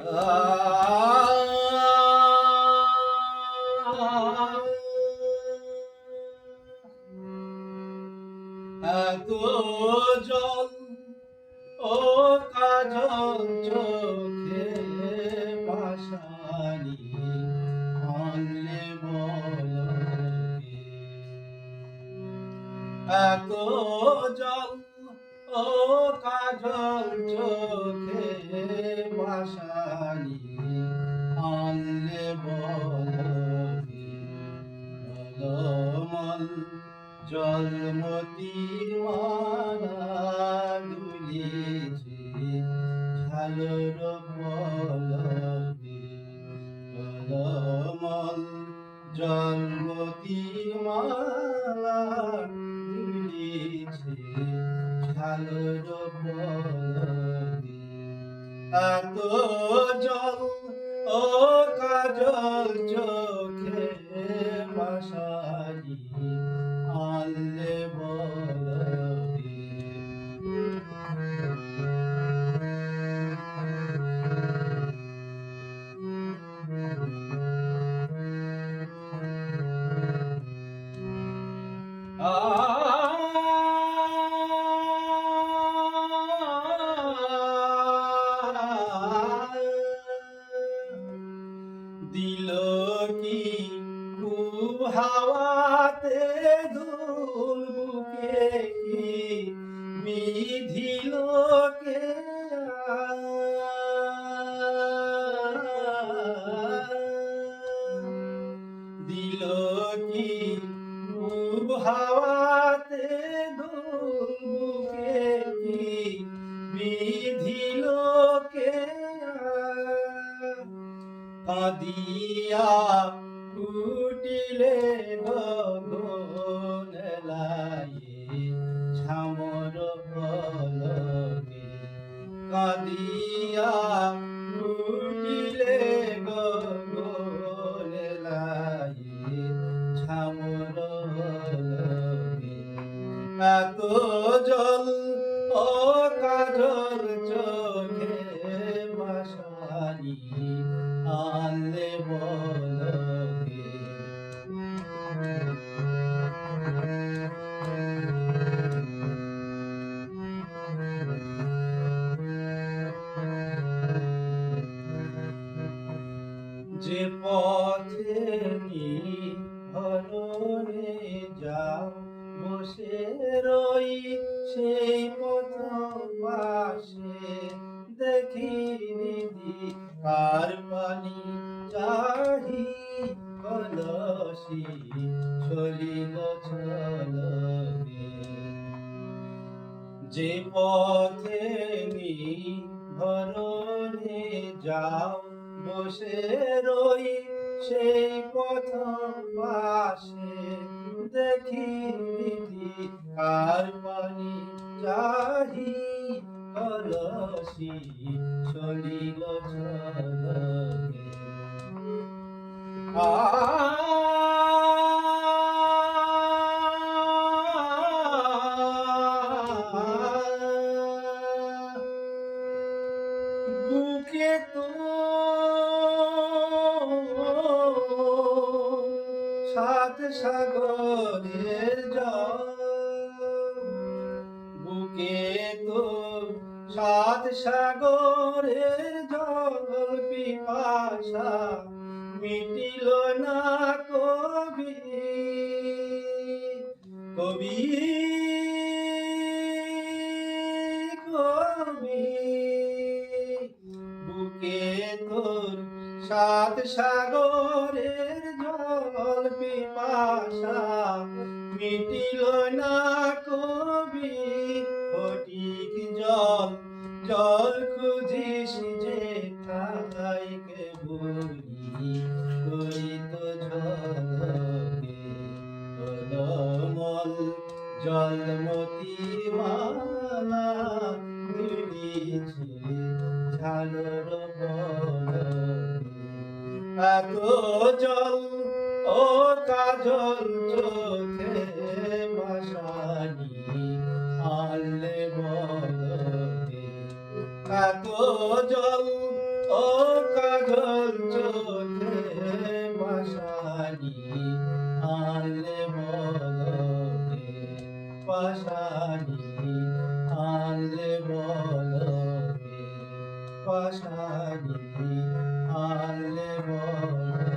এত জল ও কাজল চোখে পাশানি আনলে বলো কে? এত জল ও কাজল চোখে পাশানি আনলে বলো কে? টলমল জলমতির মালা দুলিছে ঝালর পলকে। টলমল জলমতির মালা দুলিছে ঝালর পলকে। এত জল ও কাজল চোখে পাশানি আনলে বলো কে? দিল কি খুব হাওয়াতে দুল বুকে কি বিধিল কে? দিল কি খুব হাওয়াতে দুল বুকে কি বিধিল কে? কাঁদিয়া কুটিলে গগন লায়ে ঝামর পলকে। কাঁদিয়া কুটিলে গগন লায়ে ঝামর পলকে। এত জল ও কাজল চোখে পাশানি আনলে বলো কে? যে পথে নিভরণে যাও বসে রই সেই পথ পাশে দেখি নিধি কার পানি চাহি কলসি চলিল চলকে। যে পথে নিভরণে যাও বসে রই সেই পথ পাশে দেখি নিধি কার পানি চাহি কলসি চলিল চলকে। বুকে তো সাত সাগরের জল, বুকে তো সাত সাগরের জল পিপাসা মিটিল না কবি। কবি কবি বুকে তোর সাত সাগরের জল পিপাসা মিটিল না কবি। ফটিক জল জল খুঁজিস যে ঠাইকে বলি কই তো ঝলকে। টলমল জলমতি মালা দুলিছে ঝালর পলকে। এত জল ও কাজল চোখে পাশানি আনলে বলো কে? এত জল ও ও কাজল চোখে পাশানি আনলে বলকে পাশানি আনলে বলকে পাশানি আনলে বলকে